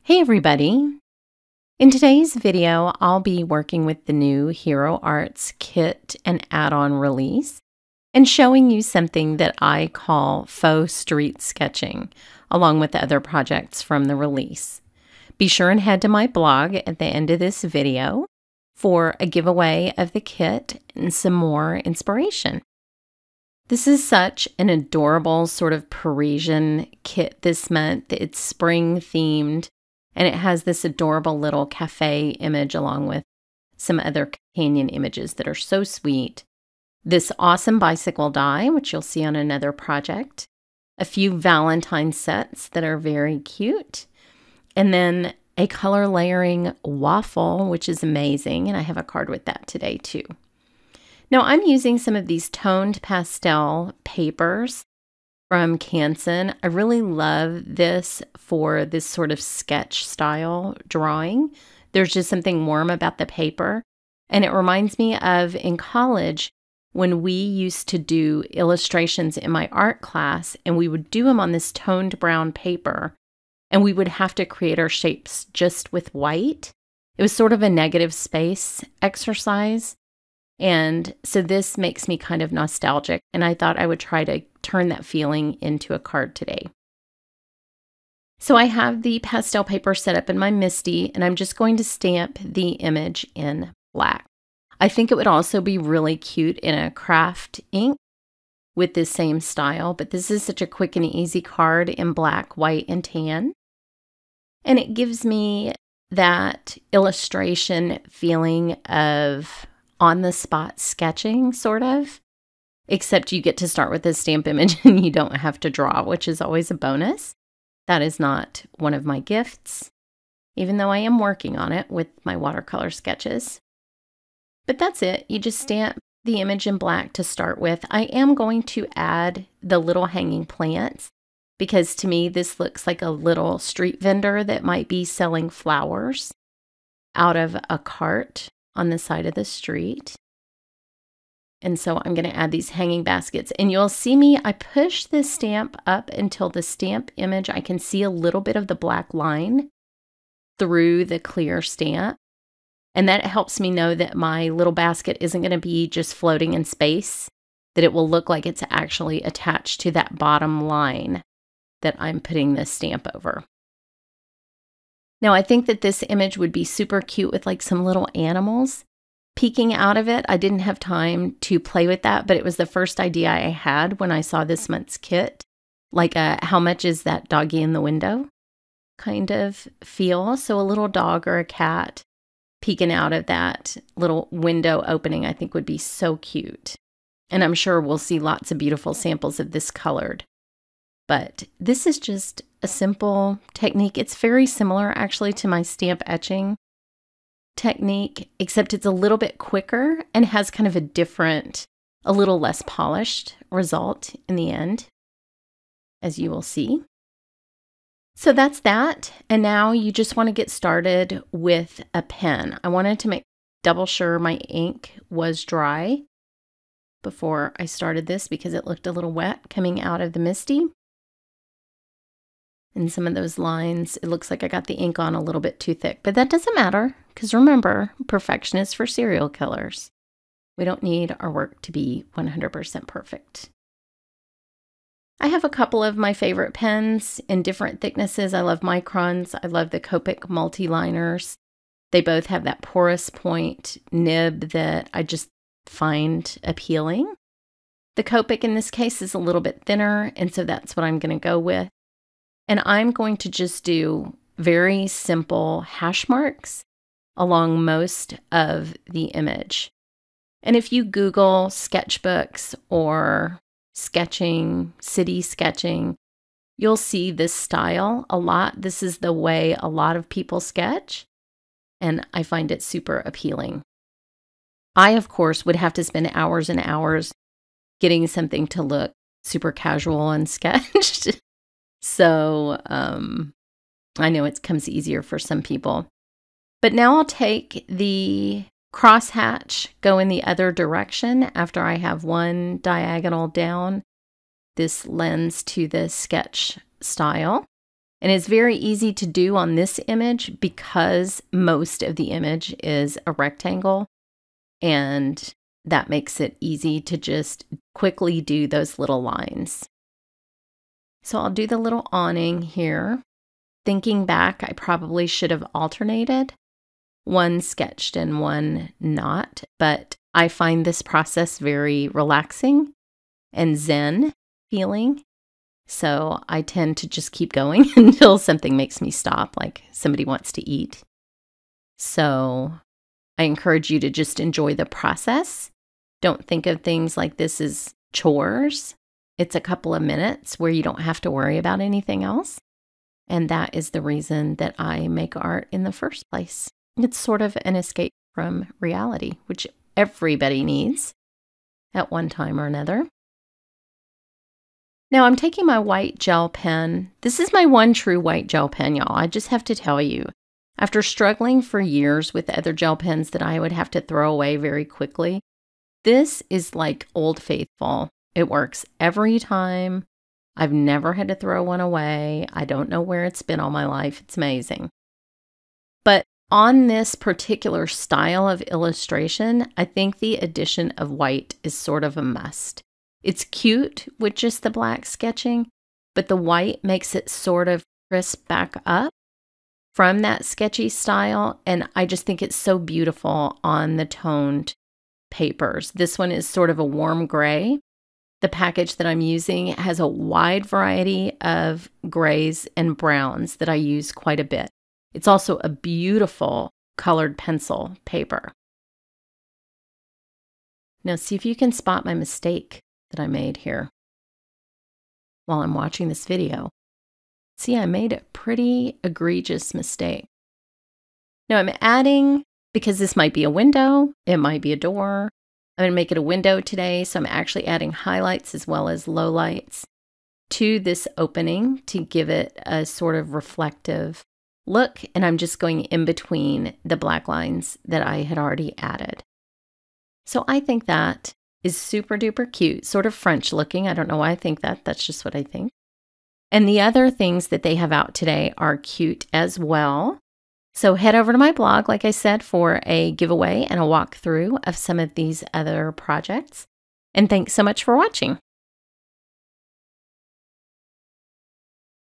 Hey everybody! In today's video, I'll be working with the new Hero Arts kit and add-on release and showing you something that I call faux street sketching, along with the other projects from the release. Be sure and head to my blog at the end of this video for a giveaway of the kit and some more inspiration. This is such an adorable sort of Parisian kit this month. It's spring themed. And it has this adorable little cafe image along with some other companion images that are so sweet. This awesome bicycle die, which you'll see on another project. A few Valentine sets that are very cute. And then a color layering waffle, which is amazing. And I have a card with that today too. Now I'm using some of these toned pastel papers from Canson. I really love this for this sort of sketch style drawing. There's just something warm about the paper. And it reminds me of in college when we used to do illustrations in my art class and we would do them on this toned brown paper and we would have to create our shapes just with white. It was sort of a negative space exercise. And so this makes me kind of nostalgic, and I thought I would try to turn that feeling into a card today. So I have the pastel paper set up in my MISTI, and I'm just going to stamp the image in black. I think it would also be really cute in a craft ink with this same style, but this is such a quick and easy card in black, white, and tan. And it gives me that illustration feeling of on-the-spot sketching, sort of, except you get to start with a stamp image and you don't have to draw, which is always a bonus. That is not one of my gifts, even though I am working on it with my watercolor sketches. But that's it. You just stamp the image in black to start with. I am going to add the little hanging plants because to me this looks like a little street vendor that might be selling flowers out of a cart on the side of the street. And so I'm going to add these hanging baskets. And you'll see me, I push this stamp up until the stamp image, I can see a little bit of the black line through the clear stamp. And that helps me know that my little basket isn't going to be just floating in space, that it will look like it's actually attached to that bottom line that I'm putting this stamp over. Now, I think that this image would be super cute with like some little animals peeking out of it. I didn't have time to play with that, but it was the first idea I had when I saw this month's kit. Like a how much is that doggy in the window kind of feel. So a little dog or a cat peeking out of that little window opening I think would be so cute. And I'm sure we'll see lots of beautiful samples of this colored. But this is just a simple technique. It's very similar actually to my stamp etching technique, except it's a little bit quicker and has kind of a different, a little less polished result in the end, as you will see. So that's that. And now you just want to get started with a pen. I wanted to make double sure my ink was dry before I started this because it looked a little wet coming out of the MISTI. And some of those lines, it looks like I got the ink on a little bit too thick, but that doesn't matter because remember, perfection is for serial killers. We don't need our work to be 100% perfect. I have a couple of my favorite pens in different thicknesses. I love microns. I love the Copic Multiliners. They both have that porous point nib that I just find appealing. The Copic in this case is a little bit thinner, and so that's what I'm going to go with. And I'm going to just do very simple hash marks along most of the image. And if you Google sketchbooks or sketching, city sketching, you'll see this style a lot. This is the way a lot of people sketch, and I find it super appealing. I, of course, would have to spend hours and hours getting something to look super casual and sketched. So I know it comes easier for some people. But now I'll take the crosshatch, go in the other direction after I have one diagonal down. This lends to the sketch style. And it's very easy to do on this image because most of the image is a rectangle, and that makes it easy to just quickly do those little lines. So I'll do the little awning here. Thinking back, I probably should have alternated, one sketched and one not, but I find this process very relaxing and zen feeling. So I tend to just keep going until something makes me stop, like somebody wants to eat. So I encourage you to just enjoy the process. Don't think of things like this as chores. It's a couple of minutes where you don't have to worry about anything else. And that is the reason that I make art in the first place. It's sort of an escape from reality, which everybody needs at one time or another. Now I'm taking my white gel pen. This is my one true white gel pen, y'all. I just have to tell you, after struggling for years with other gel pens that I would have to throw away very quickly, this is like Old Faithful. It works every time. I've never had to throw one away. I don't know where it's been all my life. It's amazing. But on this particular style of illustration, I think the addition of white is sort of a must. It's cute with just the black sketching, but the white makes it sort of crisp back up from that sketchy style, and I just think it's so beautiful on the toned papers. This one is sort of a warm gray. The package that I'm using has a wide variety of grays and browns that I use quite a bit. It's also a beautiful colored pencil paper. Now see if you can spot my mistake that I made here while I'm watching this video. See, I made a pretty egregious mistake. Now I'm adding, because this might be a window, it might be a door. I'm going to make it a window today, so I'm actually adding highlights as well as lowlights to this opening to give it a sort of reflective look, and I'm just going in between the black lines that I had already added. So I think that is super duper cute, sort of French looking. I don't know why I think that, that's just what I think. And the other things that they have out today are cute as well. So head over to my blog, like I said, for a giveaway and a walkthrough of some of these other projects. And thanks so much for watching.